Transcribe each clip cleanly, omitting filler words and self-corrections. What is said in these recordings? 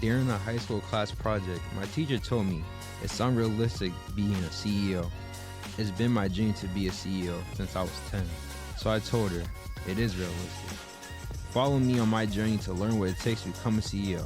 During a high school class project, my teacher told me it's unrealistic being a CEO. It's been my dream to be a CEO since I was 10. So I told her, it is realistic. Follow me on my journey to learn what it takes to become a CEO.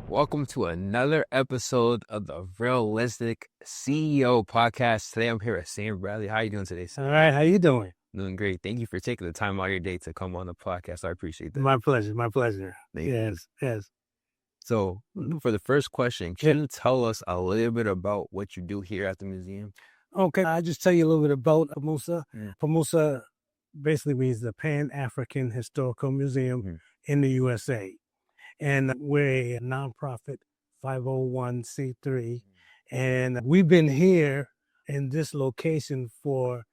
Welcome to another episode of the Realistic CEO podcast. Today I'm here with Sam Bradley. How are you doing today, Sam? All right, how you doing? Doing great. Thank you for taking the time out of your day to come on the podcast. I appreciate that. My pleasure, my pleasure. Yes. So for the first question, can you tell us a little bit about what you do here at the museum? Okay, I'll just tell you a little bit about PAHMUSA. Yeah. PAHMUSA basically means the Pan-African Historical Museum in the USA. And we're a nonprofit 501c3. And we've been here in this location for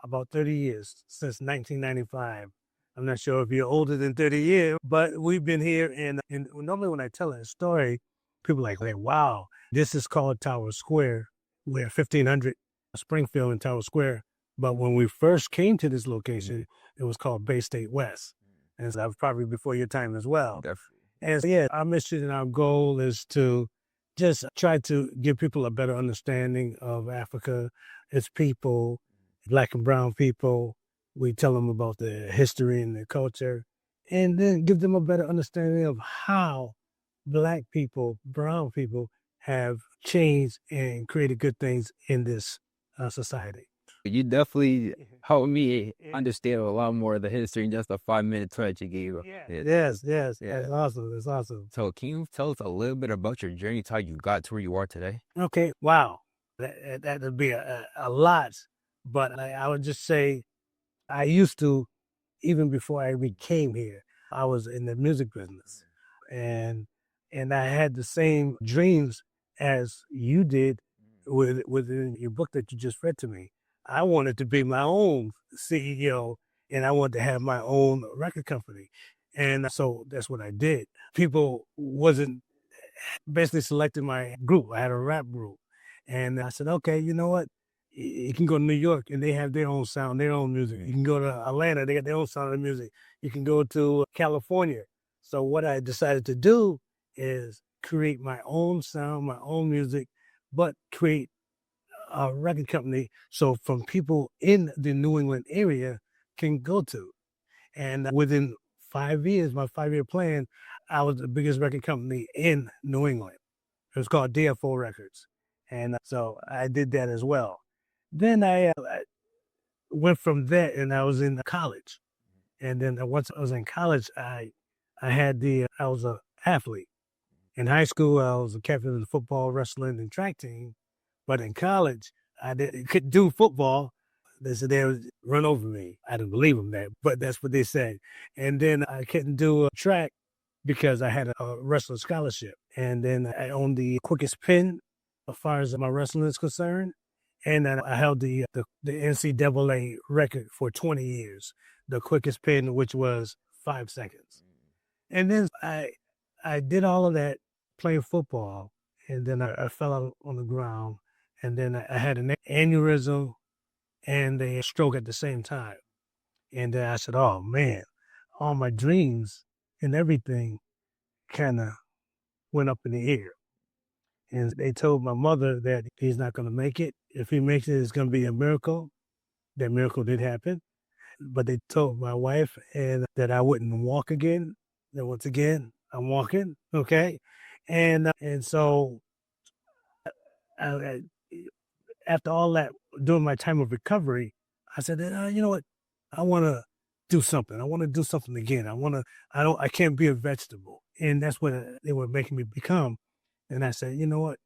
about 30 years, since 1995. I'm not sure if you're older than 30 years, but we've been here. And normally when I tell a story, people are like, wow, this is called Tower Square. We're 1500 Springfield and Tower Square. But when we first came to this location, it was called Bay State West. And that was probably before your time as well. Definitely. And so, our mission and our goal is to just try to give people a better understanding of Africa, its people, Black and brown people. We tell them about the history and the culture, and then give them a better understanding of how Black people, brown people have changed and created good things in this society. You definitely helped me understand a lot more of the history in just a 5-minute tour that you gave. Yes. That's awesome. That's awesome. So can you tell us a little bit about your journey to how you got to where you are today? Okay. Wow. That would be a lot. But I would just say I used to, even before I became here, I was in the music business. And I had the same dreams as you did within your book that you just read to me. I wanted to be my own CEO, and I wanted to have my own record company. And so that's what I did. People wasn't basically selecting my group. I had a rap group. And I said, okay, you know what? You can go to New York and they have their own sound, their own music. You can go to Atlanta, they got their own sound of music. You can go to California. So what I decided to do is create my own sound, my own music, but create a record company so from people in the New England area can go to. And within 5 years, my 5-year plan, I was the biggest record company in New England. It was called DFO Records. And so I did that as well. Then I went from that and I was in college. And then once I was in college, I was an athlete. In high school, I was a captain of the football, wrestling, and track team. But in college, I couldn't do football. They said they would run over me. I didn't believe them that, but that's what they said. And then I couldn't do track because I had a wrestling scholarship. And then I owned the quickest pin as far as my wrestling is concerned. And then I held the NCAA record for 20 years, the quickest pin, which was 5 seconds. And then I did all of that playing football. And then I fell out on the ground. And then I had an aneurysm and a stroke at the same time. And then I said, oh, man, all my dreams and everything kind of went up in the air. And they told my mother that he's not going to make it. If he makes it, it's going to be a miracle. That miracle did happen. But they told my wife and that I wouldn't walk again. Then once again, I'm walking, okay? And so after all that, during my time of recovery, I said, you know what? I want to do something. I want to do something again. I can't be a vegetable. And that's what they were making me become. And I said, you know what?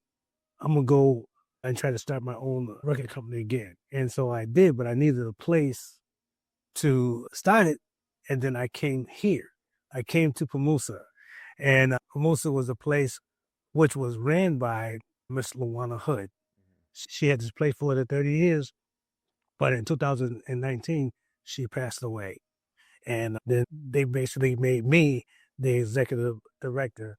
I'm going to go and try to start my own record company again. And so I did, but I needed a place to start it. And then I came here. I came to PAHMUSA. And PAHMUSA was a place which was ran by Miss Luana Hood. She had this place for 30 years, but in 2019, she passed away. And then they basically made me the executive director.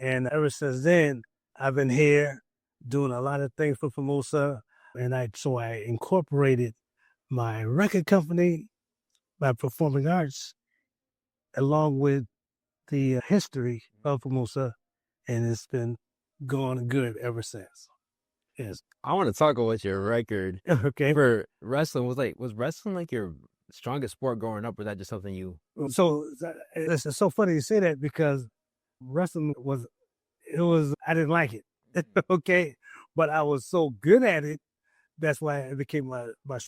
And ever since then, I've been here doing a lot of things for PAHMUSA. And so I incorporated my record company, my performing arts along with the history of PAHMUSA, and it's been going good ever since. Yes. I want to talk about your record Okay. for wrestling. Was wrestling like your strongest sport growing up, or was that just something you? So it's so funny you say that because wrestling I didn't like it. Okay. But I was so good at it. That's why it became my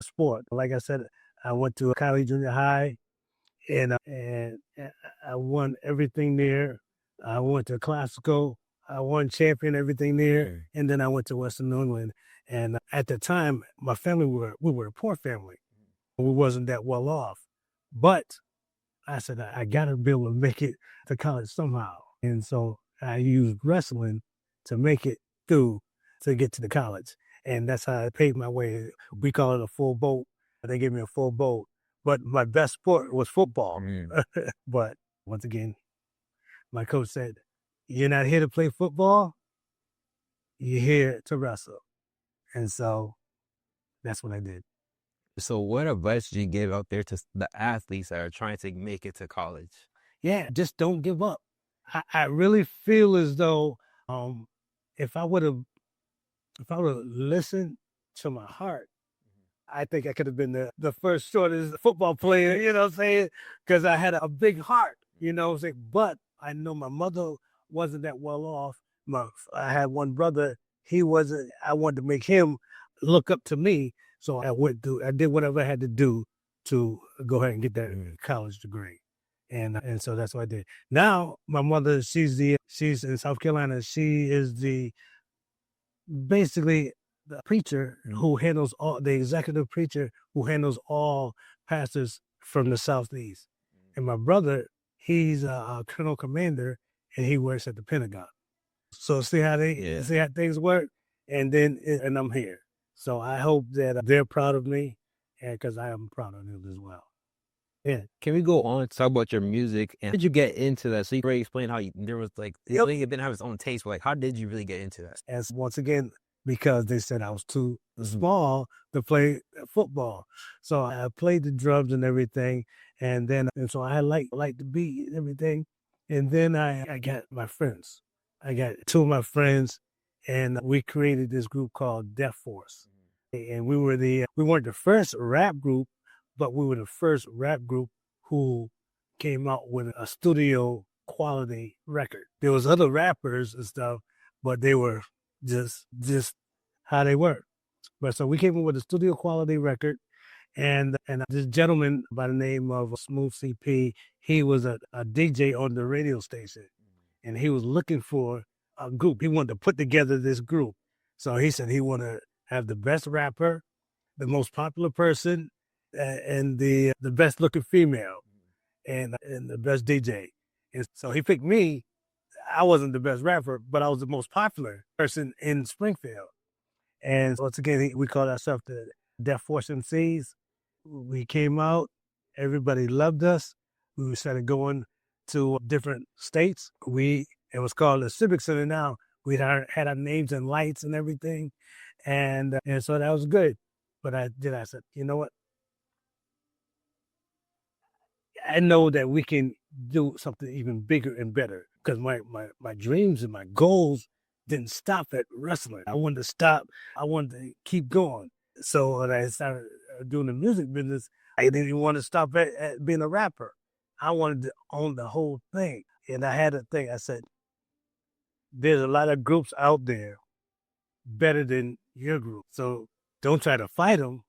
sport. Like I said, I went to college, junior high, and I won everything there. I went to classical. I won champion everything there, and then I went to Western New England. And at the time, my family we were a poor family. We wasn't that well off, but I said I got to be able to make it to college somehow, and so I used wrestling to make it through to get to the college, and that's how I paid my way. We call it a full boat. They gave me a full boat, but my best sport was football. But once again, my coach said, "You're not here to play football. You're here to wrestle," and so that's what I did. So what advice did you give out there to the athletes that are trying to make it to college? Yeah, just don't give up. I really feel as though if I would have listened to my heart, I think I could have been the first shortest football player, you know what I'm saying? Because I had a big heart, you know what I'm saying? But I know my mother wasn't that well off. I had one brother, he wasn't, I wanted to make him look up to me. So I did whatever I had to do to go ahead and get that college degree. And so that's what I did. Now my mother, she's in South Carolina. She is basically the preacher who handles the executive preacher who handles all pastors from the Southeast. And my brother, he's a colonel commander, and he works at the Pentagon. So see how things work, and I'm here. So I hope that they're proud of me, and because I am proud of them as well. Yeah. Can we go on to talk about your music and how did you get into that? So you already explained how there was like it didn't have its own taste, but like how did you really get into that? As once again, because they said I was too small to play football. So I played the drums and everything. And so I like the beat and everything. And then I got my friends. I got two of my friends, and we created this group called Death Force. And we weren't the first rap group, but we were the first rap group who came out with a studio quality record. There was other rappers and stuff, but they were just how they were. But so we came up with a studio quality record, and this gentleman by the name of Smooth CP, he was a DJ on the radio station, and he was looking for a group. He wanted to put together this group. So he said he wanted to have the best rapper, the most popular person, and the best looking female, and the best DJ. And so he picked me. I wasn't the best rapper, but I was the most popular person in Springfield. And once again, we called ourselves the Death Force MCs. We came out, everybody loved us. We started going to different states. It was called the Civic Center now. We had our names and lights and everything. And so that was good. But I said, you know what? I know that we can do something even bigger and better, because my dreams and my goals didn't stop at wrestling. I wanted to stop. I wanted to keep going. So when I started doing the music business, I didn't even want to stop at being a rapper. I wanted to own the whole thing. And I had a thing. I said, there's a lot of groups out there better than your group. So don't try to fight them.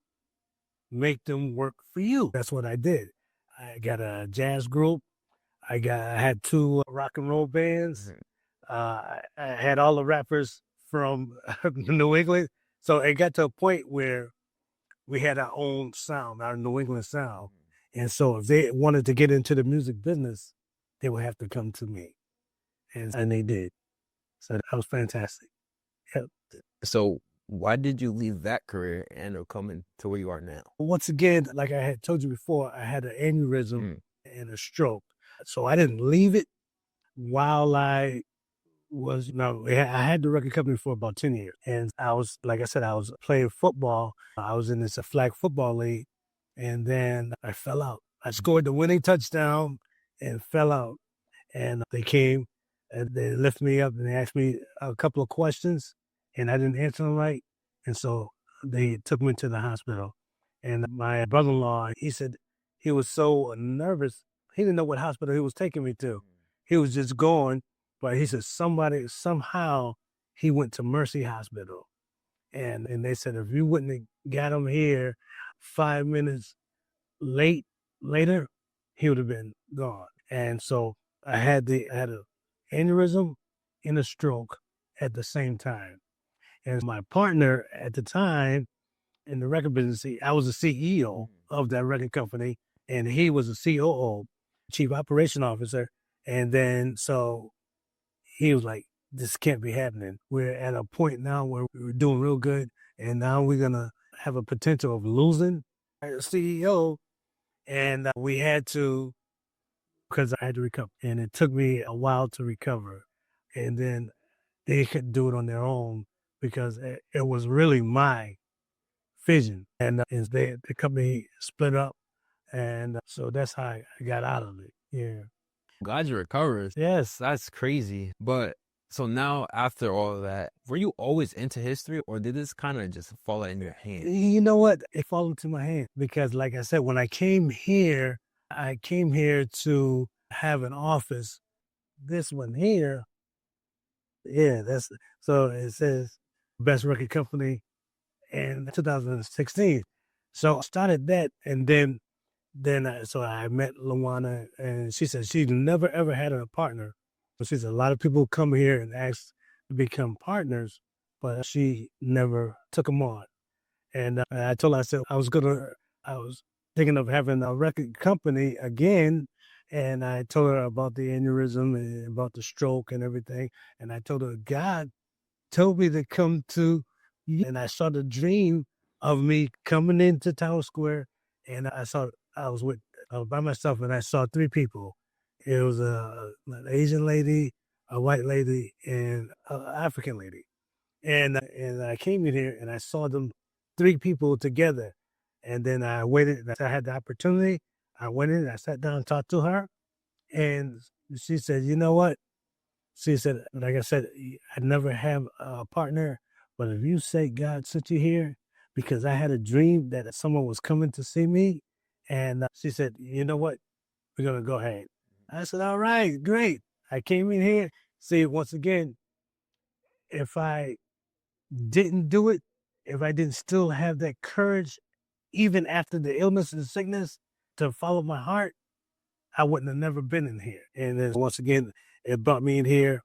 Make them work for you. That's what I did. I got a jazz group. I had two rock and roll bands. I had all the rappers from New England. So it got to a point where we had our own sound, our New England sound. And so if they wanted to get into the music business, they would have to come to me. And they did. So that was fantastic. Yep. So why did you leave that career and coming to where you are now? Once again, like I had told you before, I had an aneurysm and a stroke. So I didn't leave it while I had the record company for about 10 years. And I was, like I said, I was playing football. I was in this flag football league. and then I fell out. I scored the winning touchdown and fell out. And they came and they lifted me up and they asked me a couple of questions and I didn't answer them right. And so they took me to the hospital. And my brother-in-law, he said he was so nervous. He didn't know what hospital he was taking me to. He was just going, but he said somehow he went to Mercy Hospital. And they said if you wouldn't have got him here 5 minutes later, he would have been gone. And so I had an aneurysm and a stroke at the same time. And my partner at the time in the record business, I was the CEO of that record company, and he was the COO, Chief Operation Officer. And then so he was like, this can't be happening. We're at a point now where we're doing real good, and now we're going to have a potential of losing our CEO. And we had to, because I had to recover. And it took me a while to recover. And then they couldn't do it on their own because it was really my vision. And the company split up. And so that's how I got out of it. Yeah. Glad you recovered. Yes. That's crazy. But so now after all of that, were you always into history or did this kind of just fall in your hand? You know what? It fell into my hand because like I said, when I came here to have an office. This one here, yeah, so it says best record company in 2016. So I started that, and then so I met Luana, and she said she never ever had a partner. But she said a lot of people come here and ask to become partners, but she never took them on. And I told her, I said I was thinking of having a record company again. And I told her about the aneurysm and about the stroke and everything. And I told her, God told me to come to you. And I saw the dream of me coming into Tower Square. And I was by myself and I saw three people. It was an Asian lady, a white lady, and an African lady. And I came in here and I saw them, three people together. And then I waited. I had the opportunity. I went in, I sat down and talked to her. And she said, you know what? She said, like I said, I never have a partner. But if you say God sent you here, because I had a dream that someone was coming to see me. And she said, you know what? We're going to go ahead. I said, all right, great. I came in here. See, once again, if I didn't do it, if I didn't still have that courage, even after the illness and sickness, to follow my heart, I wouldn't have never been in here. And then once again, it brought me in here.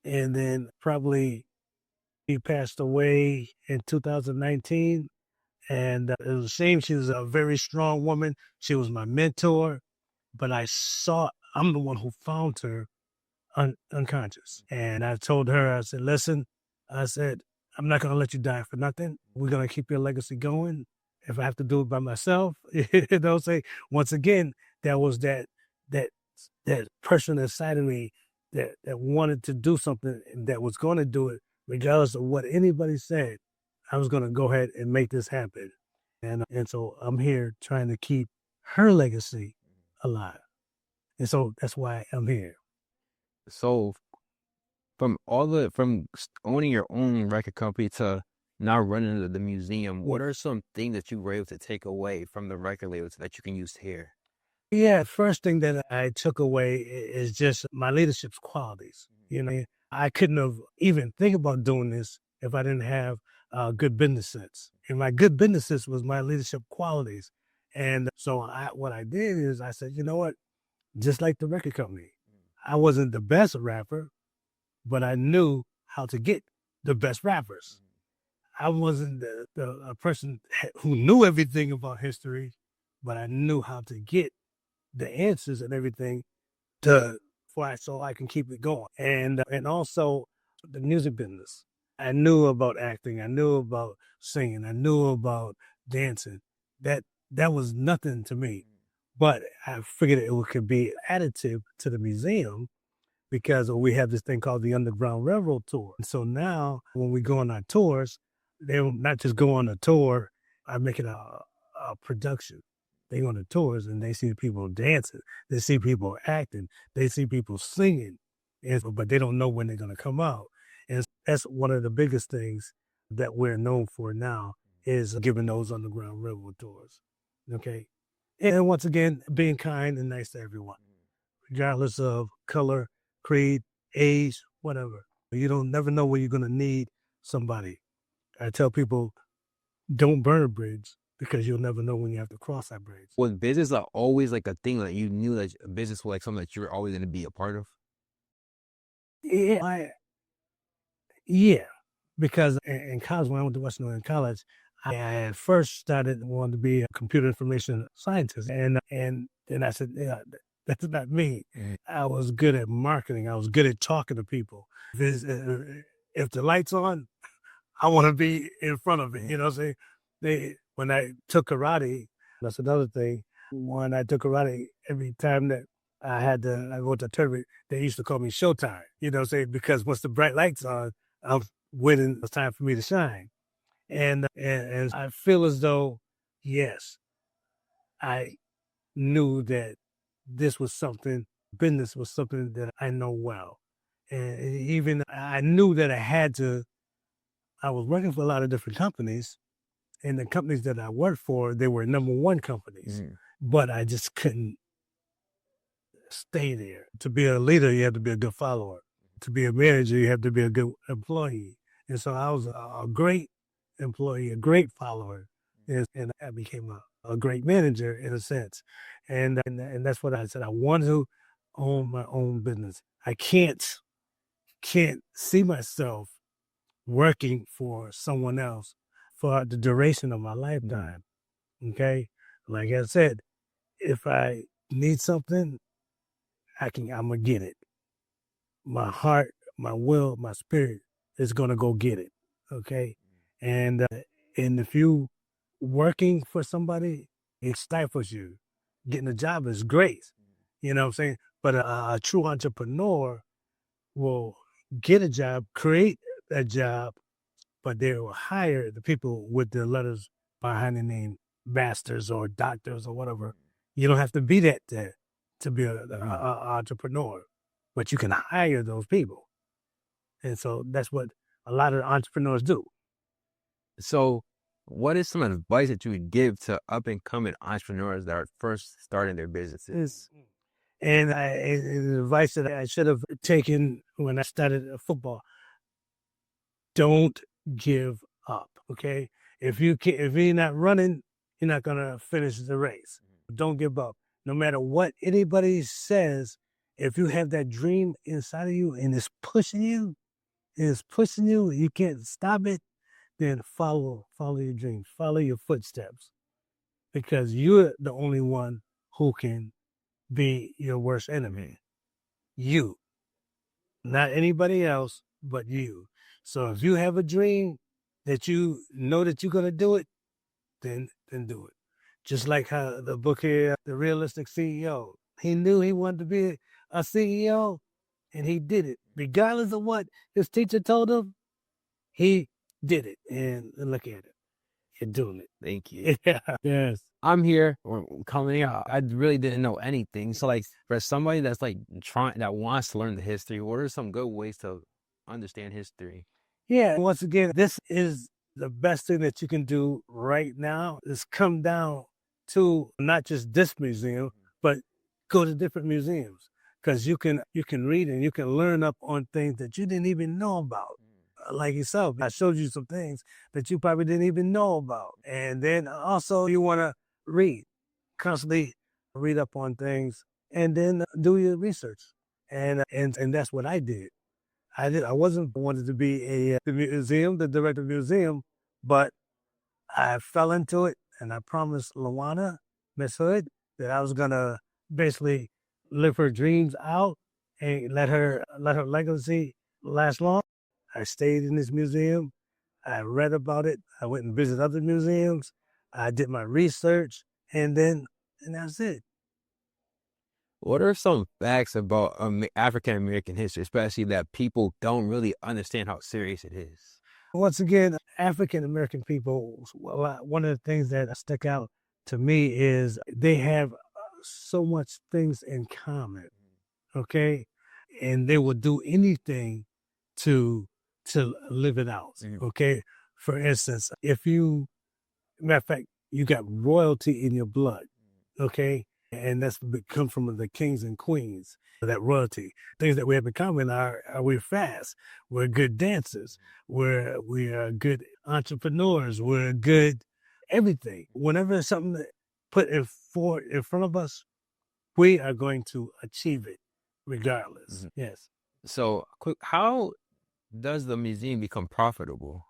And then probably he passed away in 2019. And it was a shame. She was a very strong woman. She was my mentor. But I'm the one who found her unconscious. And I told her, I said, listen, I said, I'm not going to let you die for nothing. We're going to keep your legacy going. If I have to do it by myself, once again, there was that person inside of me that wanted to do something and that was going to do it, regardless of what anybody said. I was going to go ahead and make this happen. And so I'm here trying to keep her legacy alive. And so that's why I'm here. So from owning your own record company to now running the museum, what are some things that you were able to take away from the record labels that you can use here? Yeah, first thing that I took away is just my leadership qualities. You know, I couldn't have even think about doing this if I didn't have good business sense. And my good business sense was my leadership qualities. And so what I did is I said, you know what? Just like the record company, I wasn't the best rapper, but I knew how to get the best rappers. I wasn't a person who knew everything about history, but I knew how to get the answers and everything so I can keep it going. And also the music business. I knew about acting. I knew about singing. I knew about dancing. That was nothing to me. But I figured it could be additive to the museum because we have this thing called the Underground Railroad Tour. And so now when we go on our tours, they'll not just go on a tour, I make it a production. They go on the tours and they see people dancing, they see people acting, they see people singing, but they don't know when they're going to come out. And that's one of the biggest things that we're known for now is giving those underground railroad tours. Okay. And once again, being kind and nice to everyone, regardless of color, creed, age, whatever. You don't never know when you're going to need somebody. I tell people, don't burn a bridge because you'll never know when you have to cross that bridge. Was business always like a thing that you knew that business was like something that you were always going to be a part of? Yeah, because in college, when I went to Western Northern College, I had first started wanting to be a computer information scientist. And then I said, yeah, that's not me. I was good at marketing. I was good at talking to people. If the light's on, I want to be in front of it. You know what I'm saying? When I took karate, that's another thing. When I took karate, every time that I went to a tournament, they used to call me Showtime. You know what I'm saying? Because once the bright light's on, I'm winning. It's time for me to shine. And I feel as though, yes, I knew that this was something, business was something that I know well. And even I knew that I was working for a lot of different companies, and the companies that I worked for, they were number one companies, but I just couldn't stay there. To be a leader, you have to be a good follower. To be a manager, you have to be a good employee. And so I was a great employee, a great follower, and I became a great manager in a sense. And that's what I said. I want to own my own business. I can't see myself working for someone else for the duration of my lifetime. Okay. Like I said, if I need something, I'm gonna get it. My heart, my will, my spirit is gonna go get it. Okay. And if you working for somebody, it stifles you. Getting a job is great. You know what I'm saying? But a true entrepreneur will get a job, create a job, but they will hire the people with the letters behind the name, masters or doctors or whatever. You don't have to be that to be an entrepreneur, but you can hire those people. And so that's what a lot of entrepreneurs do. So what is some advice that you would give to up and coming entrepreneurs that are first starting their businesses? And advice that I should have taken when I started football: don't give up. Okay, if you're not running, you're not gonna finish the race. Don't give up. No matter what anybody says, if you have that dream inside of you and it's pushing you, you can't stop it. Then follow your dreams, follow your footsteps, because you're the only one who can be your worst enemy. You, not anybody else, but you. So if you have a dream that you know that you're gonna do it, then do it. Just like how the book here, The Realistic CEO, he knew he wanted to be a CEO, and he did it, regardless of what his teacher told him. He did it, and look at it. You're doing it. Thank you. Yeah. Yes. I'm here or coming out. I really didn't know anything. So like for somebody that's like that wants to learn the history, what are some good ways to understand history? Yeah. Once again, this is the best thing that you can do right now is come down to not just this museum, but go to different museums, because you can read and you can learn up on things that you didn't even know about. Like yourself, I showed you some things that you probably didn't even know about. And then also you want to read, constantly read up on things, and then do your research. And that's what I did. I wasn't wanted to be the director of the museum, but I fell into it, and I promised Luana, Miss Hood, that I was gonna basically live her dreams out and let her legacy last long. I stayed in this museum. I read about it. I went and visited other museums. I did my research, and that's it. What are some facts about African American history, especially that people don't really understand how serious it is? Once again, African American people, one of the things that stuck out to me is they have so much things in common, okay? And they will do anything to live it out, okay? For instance, if you, matter of fact, you got royalty in your blood, okay? And that's come from the kings and queens, that royalty. Things that we have in common are we're fast, we're good dancers, we are good entrepreneurs, we're good everything. Whenever there's something that put in front of us, we are going to achieve it regardless. Yes. So, how does the museum become profitable?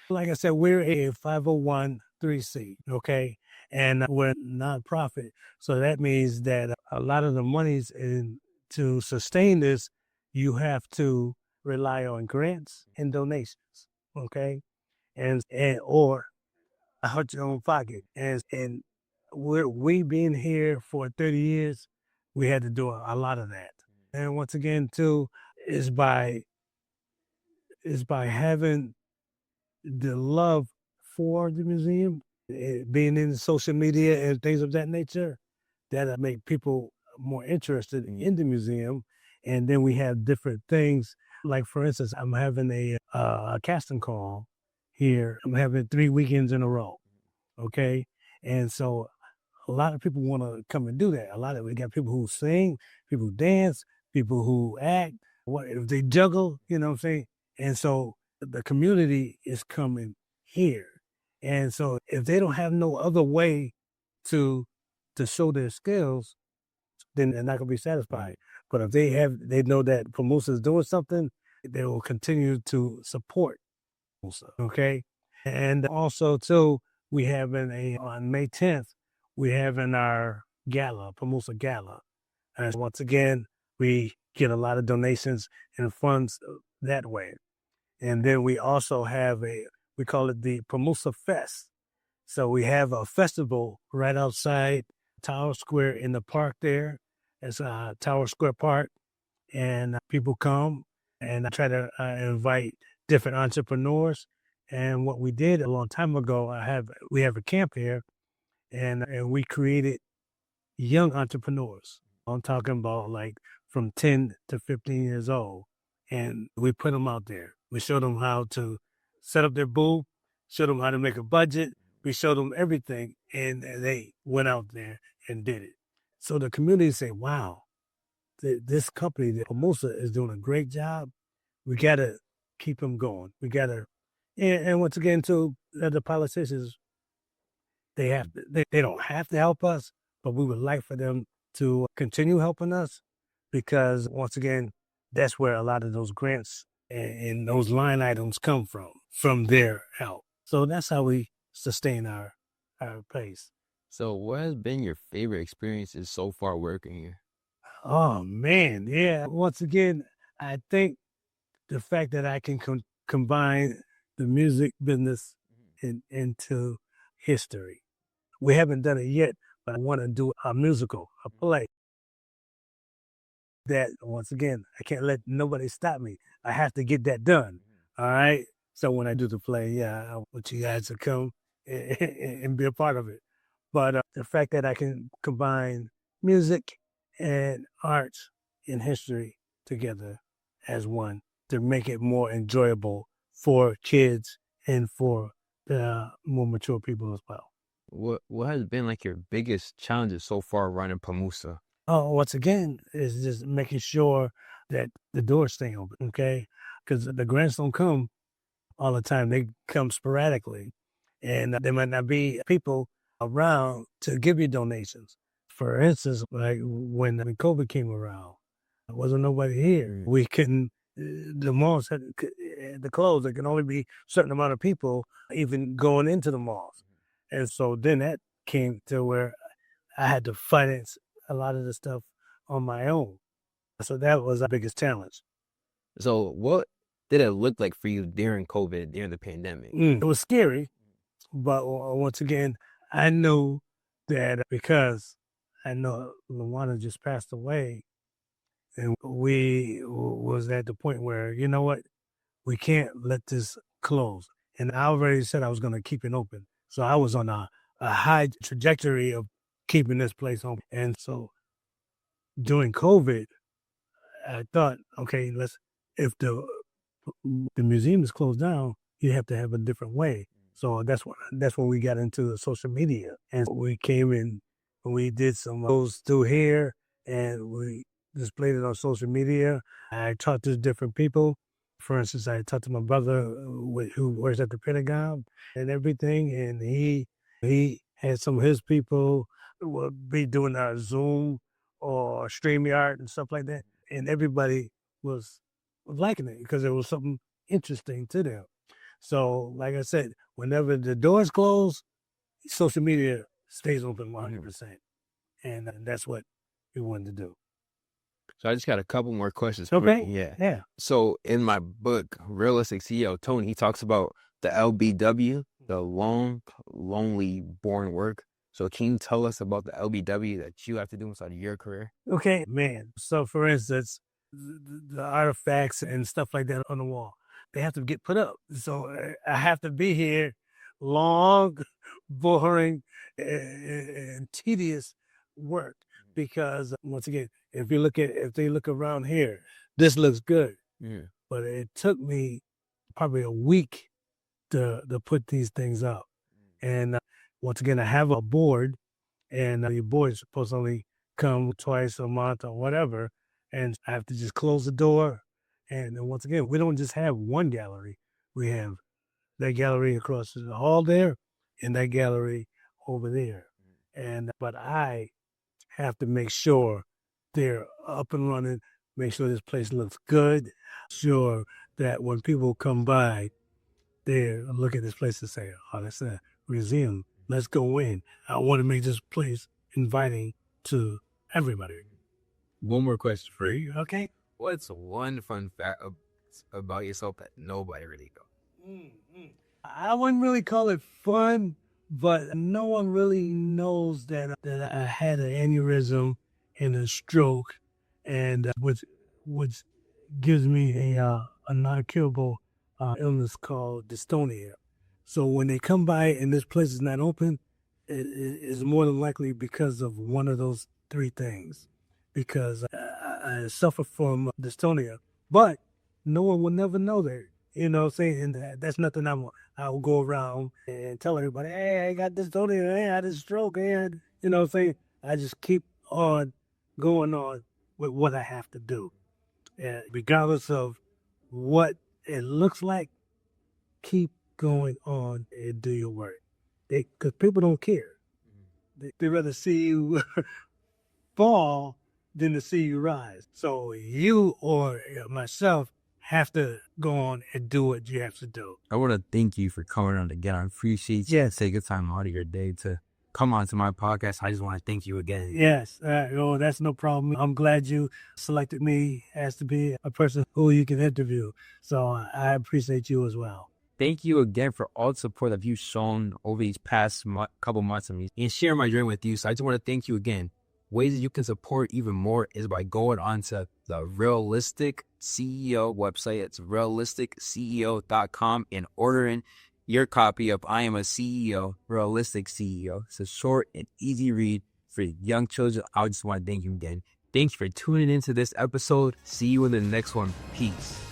Like I said, we're a 501(c), okay? And we're nonprofit. So that means that a lot of the monies to sustain this, you have to rely on grants and donations, okay? And or out your own pocket. And we being here for 30 years, we had to do a lot of that. And once again, too, is by having the love for the museum, being in social media and things of that nature, that make people more interested in the museum. And then we have different things. Like, for instance, I'm having a casting call here. I'm having 3 weekends in a row. Okay. And so a lot of people want to come and do that. We got people who sing, people who dance, people who act, what if they juggle, you know what I'm saying? And so the community is coming here. And so if they don't have no other way to show their skills, then they're not gonna be satisfied. But if they know that PAHMUSA is doing something, they will continue to support PAHMUSA. Okay. And also too, we have on May 10th, we have in our gala, PAHMUSA Gala. And once again, we get a lot of donations and funds that way. And then we also have we call it the PAHMUSA Fest. So we have a festival right outside Tower Square in the park there. It's Tower Square Park. And people come, and I try to invite different entrepreneurs. And what we did a long time ago, we have a camp here, and we created young entrepreneurs. I'm talking about like from 10 to 15 years old. And we put them out there. We showed them how to set up their booth, showed them how to make a budget. We showed them everything, and they went out there and did it. So the community say, wow, this company, the PAHMUSA, is doing a great job. We got to keep them going. We got to, and once again, too, the politicians, they don't have to help us, but we would like for them to continue helping us, because once again, that's where a lot of those grants and those line items come from their help. So that's how we sustain our place. So, what has been your favorite experiences so far working here? Oh man, yeah. Once again, I think the fact that I can combine the music business into history. We haven't done it yet, but I want to do a musical, a play. That, once again, I can't let nobody stop me. I have to get that done. All right. So when I do the play, yeah, I want you guys to come and be a part of it. But the fact that I can combine music and art and history together as one to make it more enjoyable for kids and for the more mature people as well. What has been like your biggest challenges so far running PAHMUSA? Oh, once again, is just making sure that the doors stay open, okay? Because the grants don't come all the time. They come sporadically. And there might not be people around to give you donations. For instance, like when COVID came around, there wasn't nobody here. We couldn't, the malls had to close. There can only be a certain amount of people even going into the malls. And so then that came to where I had to finance a lot of the stuff on my own. So that was our biggest challenge. So, what did it look like for you during COVID, during the pandemic? It was scary, but once again, I knew that because I know Luana just passed away, and we was at the point where, you know what, we can't let this close. And I already said I was going to keep it open. So I was on a a high trajectory of keeping this place open. And so during COVID, I thought, okay, if the museum is closed down, you have to have a different way. So that's when we got into the social media, and we came in, we did some posts through here, and we displayed it on social media. I talked to different people. For instance, I talked to my brother who works at the Pentagon and everything, and he had some of his people will be doing our Zoom or StreamYard and stuff like that, and everybody was liking it because it was something interesting to them. So, like I said, whenever the doors close, social media stays open 100%. And that's what we wanted to do. So I just got a couple more questions. Okay. Yeah. So in my book, Realistic CEO, Tony, he talks about the LBW, the long, lonely, boring work. So can you tell us about the LBW that you have to do inside of your career? Okay, man. So for instance, the artifacts and stuff like that on the wall, they have to get put up. So I have to be here long, boring, and tedious work because once again, if they look around here, this looks good. Yeah. But it took me probably a week to put these things up. And once again, I have a board, and your board is supposed to only come twice a month or whatever. And I have to just close the door. And then once again, we don't just have one gallery. We have that gallery across the hall there and that gallery over there. But I have to make sure they're up and running, make sure this place looks good, sure that when people come by, they look at this place and say, oh, that's a museum. Let's go in. I want to make this place inviting to everybody. One more question for you. Okay. What's one fun fact about yourself that nobody really knows? I wouldn't really call it fun, but no one really knows that I had an aneurysm and a stroke, and which gives me a non-curable illness called dystonia. So when they come by and this place is not open, it is more than likely because of one of those three things. Because I suffer from dystonia, but no one will never know that. You know what I'm saying? And that's nothing I'll go around and tell everybody, hey, I got dystonia, hey, I had a stroke, and you know what I'm saying? I just keep on going on with what I have to do. And regardless of what it looks like, keep going on and do your work. Because people don't care. They rather see you fall than to see you rise. So you or myself have to go on and do what you have to do. I want to thank you for coming on again. I appreciate you. Yes. Take a time out of your day to come on to my podcast. I just want to thank you again. Yes. Oh, that's no problem. I'm glad you selected me as to be a person who you can interview. So I appreciate you as well. Thank you again for all the support that you've shown over these past couple months of me and sharing my journey with you. So I just want to thank you again. Ways that you can support even more is by going onto the Realistic CEO website. It's realisticceo.com and ordering your copy of I Am a CEO, Realistic CEO. It's a short and easy read for young children. I just want to thank you again. Thanks for tuning into this episode. See you in the next one. Peace.